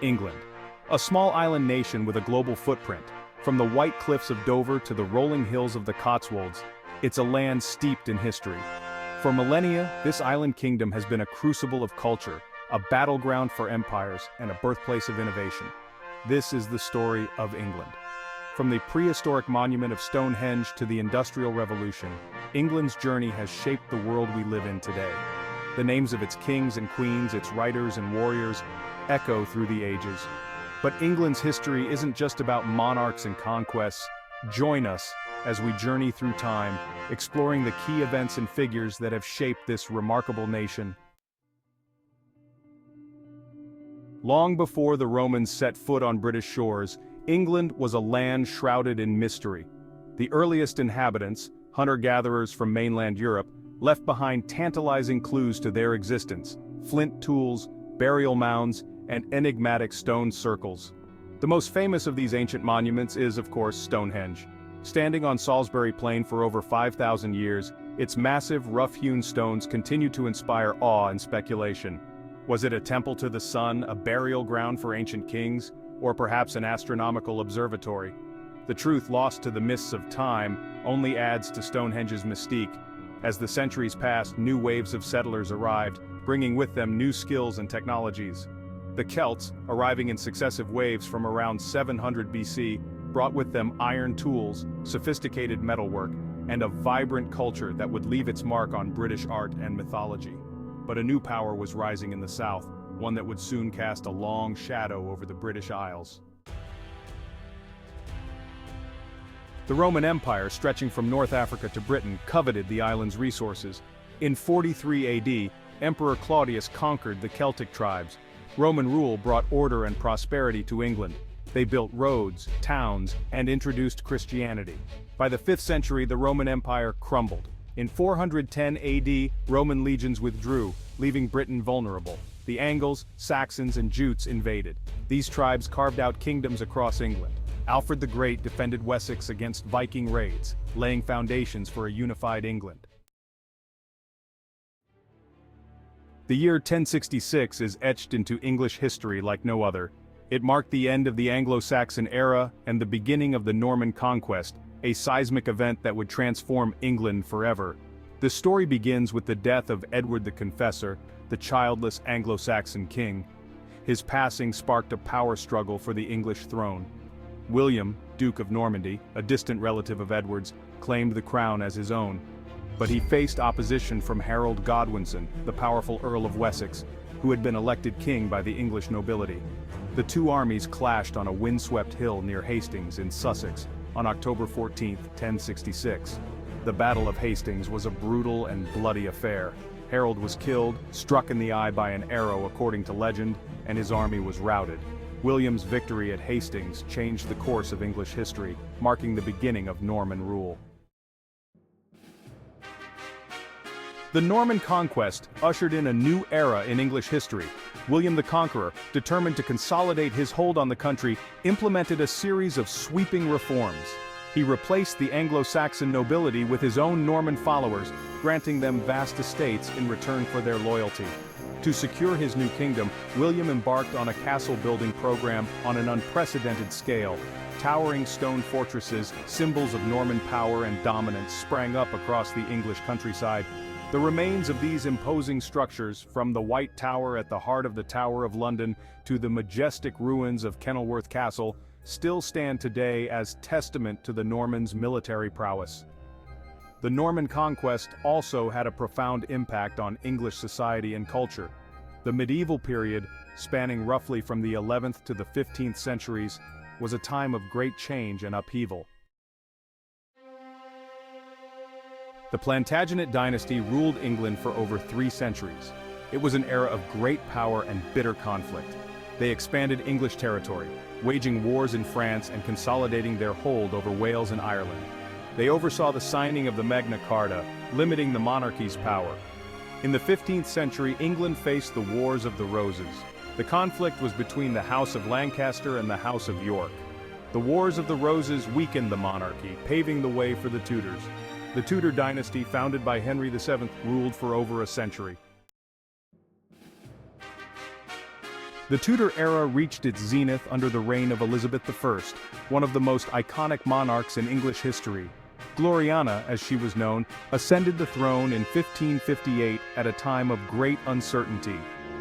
England. A small island nation with a global footprint. From the white cliffs of Dover to the rolling hills of the Cotswolds, it's a land steeped in history. For millennia, this island kingdom has been a crucible of culture, a battleground for empires, and a birthplace of innovation. This is the story of England. From the prehistoric monument of Stonehenge to the Industrial Revolution, England's journey has shaped the world we live in today. The names of its kings and queens, its writers and warriors, echo through the ages. But England's history isn't just about monarchs and conquests. Join us as we journey through time, exploring the key events and figures that have shaped this remarkable nation. Long before the Romans set foot on British shores, England was a land shrouded in mystery. The earliest inhabitants, hunter-gatherers from mainland Europe, left behind tantalizing clues to their existence: flint tools, burial mounds, and enigmatic stone circles. The most famous of these ancient monuments is, of course, Stonehenge. Standing on Salisbury Plain for over 5,000 years, its massive, rough-hewn stones continue to inspire awe and speculation. Was it a temple to the sun, a burial ground for ancient kings, or perhaps an astronomical observatory? The truth, lost to the mists of time, only adds to Stonehenge's mystique. As the centuries passed, new waves of settlers arrived, bringing with them new skills and technologies. The Celts, arriving in successive waves from around 700 BC, brought with them iron tools, sophisticated metalwork, and a vibrant culture that would leave its mark on British art and mythology. But a new power was rising in the south, one that would soon cast a long shadow over the British Isles. The Roman Empire, stretching from North Africa to Britain, coveted the island's resources. In 43 AD, Emperor Claudius conquered the Celtic tribes. Roman rule brought order and prosperity to England. They built roads, towns, and introduced Christianity. By the 5th century, the Roman Empire crumbled. In 410 AD, Roman legions withdrew, leaving Britain vulnerable. The Angles, Saxons, and Jutes invaded. These tribes carved out kingdoms across England. Alfred the Great defended Wessex against Viking raids, laying foundations for a unified England. The year 1066 is etched into English history like no other. It marked the end of the Anglo-Saxon era and the beginning of the Norman Conquest, a seismic event that would transform England forever. The story begins with the death of Edward the Confessor, the childless Anglo-Saxon king. His passing sparked a power struggle for the English throne. William, Duke of Normandy, a distant relative of Edward's, claimed the crown as his own. But he faced opposition from Harold Godwinson, the powerful Earl of Wessex, who had been elected king by the English nobility. The two armies clashed on a windswept hill near Hastings in Sussex on October 14, 1066. The Battle of Hastings was a brutal and bloody affair. Harold was killed, struck in the eye by an arrow according to legend, and his army was routed. William's victory at Hastings changed the course of English history, marking the beginning of Norman rule. The Norman Conquest ushered in a new era in English history. William the Conqueror, determined to consolidate his hold on the country, implemented a series of sweeping reforms. He replaced the Anglo-Saxon nobility with his own Norman followers, granting them vast estates in return for their loyalty. To secure his new kingdom, William embarked on a castle-building program on an unprecedented scale. Towering stone fortresses, symbols of Norman power and dominance, sprang up across the English countryside. The remains of these imposing structures, from the White Tower at the heart of the Tower of London to the majestic ruins of Kenilworth Castle, still stand today as testament to the Normans' military prowess. The Norman Conquest also had a profound impact on English society and culture. The medieval period, spanning roughly from the 11th to the 15th centuries, was a time of great change and upheaval. The Plantagenet Dynasty ruled England for over 3 centuries. It was an era of great power and bitter conflict. They expanded English territory, waging wars in France and consolidating their hold over Wales and Ireland. They oversaw the signing of the Magna Carta, limiting the monarchy's power. In the 15th century, England faced the Wars of the Roses. The conflict was between the House of Lancaster and the House of York. The Wars of the Roses weakened the monarchy, paving the way for the Tudors. The Tudor dynasty, founded by Henry VII, ruled for over a century. The Tudor era reached its zenith under the reign of Elizabeth I, one of the most iconic monarchs in English history. Gloriana, as she was known, ascended the throne in 1558 at a time of great uncertainty.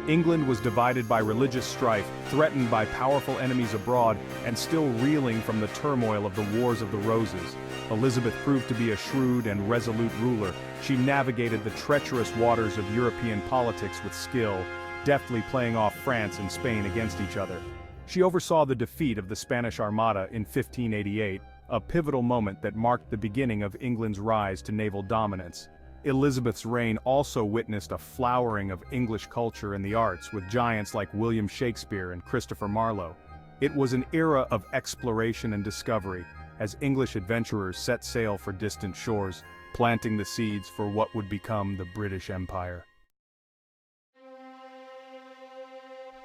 England was divided by religious strife, threatened by powerful enemies abroad, and still reeling from the turmoil of the Wars of the Roses. Elizabeth proved to be a shrewd and resolute ruler. She navigated the treacherous waters of European politics with skill, deftly playing off France and Spain against each other. She oversaw the defeat of the Spanish Armada in 1588, a pivotal moment that marked the beginning of England's rise to naval dominance. Elizabeth's reign also witnessed a flowering of English culture and the arts with giants like William Shakespeare and Christopher Marlowe. It was an era of exploration and discovery, as English adventurers set sail for distant shores, planting the seeds for what would become the British Empire.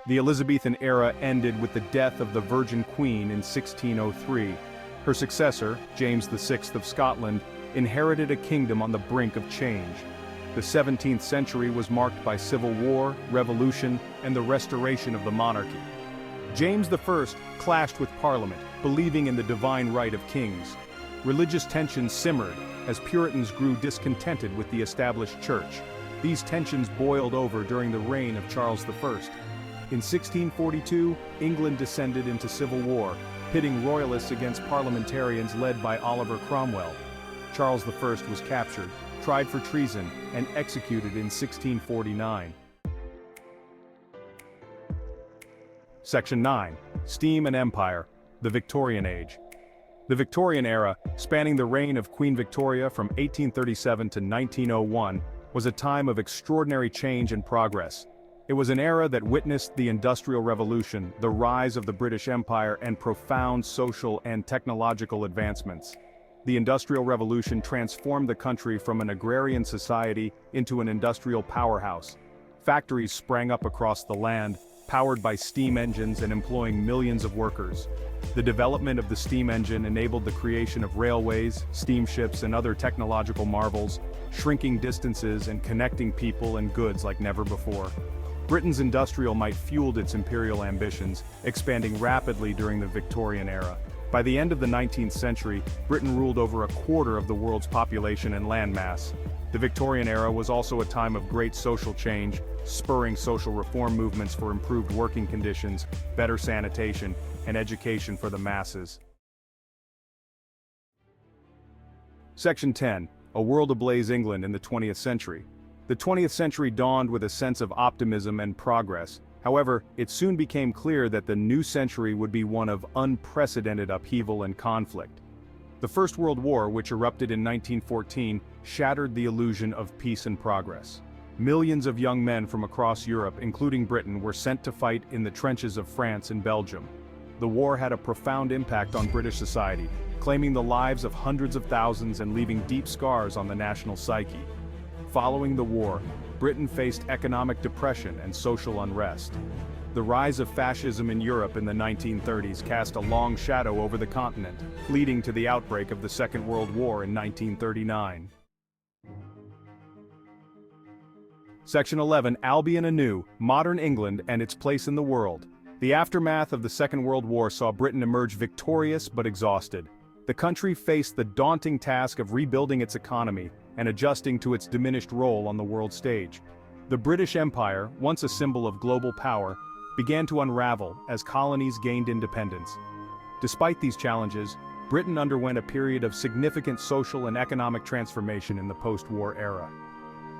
The Elizabethan era ended with the death of the Virgin Queen in 1603. Her successor, James VI of Scotland, inherited a kingdom on the brink of change. The 17th century was marked by civil war, revolution, and the restoration of the monarchy. James I clashed with Parliament, believing in the divine right of kings. Religious tensions simmered as Puritans grew discontented with the established church. These tensions boiled over during the reign of Charles I. In 1642, England descended into civil war, pitting royalists against parliamentarians led by Oliver Cromwell. Charles I was captured, tried for treason, and executed in 1649. Section 9. Steam and Empire, the Victorian Age. The Victorian era, spanning the reign of Queen Victoria from 1837 to 1901, was a time of extraordinary change and progress. It was an era that witnessed the Industrial Revolution, the rise of the British Empire, and profound social and technological advancements. The Industrial Revolution transformed the country from an agrarian society into an industrial powerhouse. Factories sprang up across the land, powered by steam engines and employing millions of workers. The development of the steam engine enabled the creation of railways, steamships, and other technological marvels, shrinking distances and connecting people and goods like never before. Britain's industrial might fueled its imperial ambitions, expanding rapidly during the Victorian era. By the end of the 19th century, Britain ruled over a quarter of the world's population and landmass. The Victorian era was also a time of great social change, spurring social reform movements for improved working conditions, better sanitation, and education for the masses. Section 10. A World Ablaze England in the 20th century. The 20th century dawned with a sense of optimism and progress. However, it soon became clear that the new century would be one of unprecedented upheaval and conflict. The First World War, which erupted in 1914, shattered the illusion of peace and progress. Millions of young men from across Europe, including Britain, were sent to fight in the trenches of France and Belgium. The war had a profound impact on British society, claiming the lives of hundreds of thousands and leaving deep scars on the national psyche. Following the war, Britain faced economic depression and social unrest. The rise of fascism in Europe in the 1930s cast a long shadow over the continent, leading to the outbreak of the Second World War in 1939. Section 11. Albion Anew, Modern England and its Place in the World. The aftermath of the Second World War saw Britain emerge victorious but exhausted. The country faced the daunting task of rebuilding its economy and adjusting to its diminished role on the world stage. The British Empire, once a symbol of global power, began to unravel as colonies gained independence. Despite these challenges, Britain underwent a period of significant social and economic transformation in the post-war era.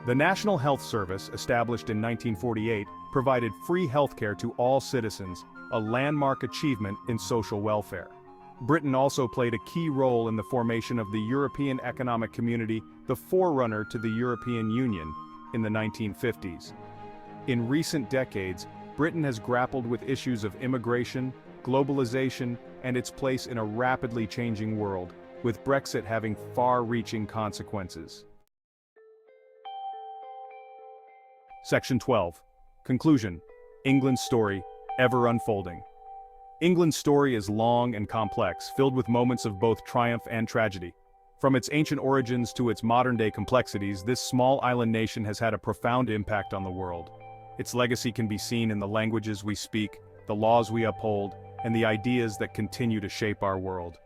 The National Health Service, established in 1948, provided free healthcare to all citizens, a landmark achievement in social welfare. Britain also played a key role in the formation of the European Economic Community, the forerunner to the European Union, in the 1950s. In recent decades, Britain has grappled with issues of immigration, globalization, and its place in a rapidly changing world, with Brexit having far-reaching consequences. Section 12. Conclusion. England's story, ever unfolding. England's story is long and complex, filled with moments of both triumph and tragedy. From its ancient origins to its modern-day complexities, this small island nation has had a profound impact on the world. Its legacy can be seen in the languages we speak, the laws we uphold, and the ideas that continue to shape our world.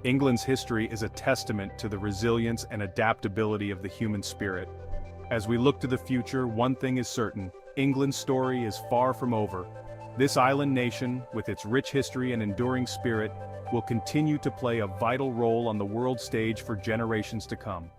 England's history is a testament to the resilience and adaptability of the human spirit. As we look to the future, one thing is certain: England's story is far from over. This island nation, with its rich history and enduring spirit, will continue to play a vital role on the world stage for generations to come.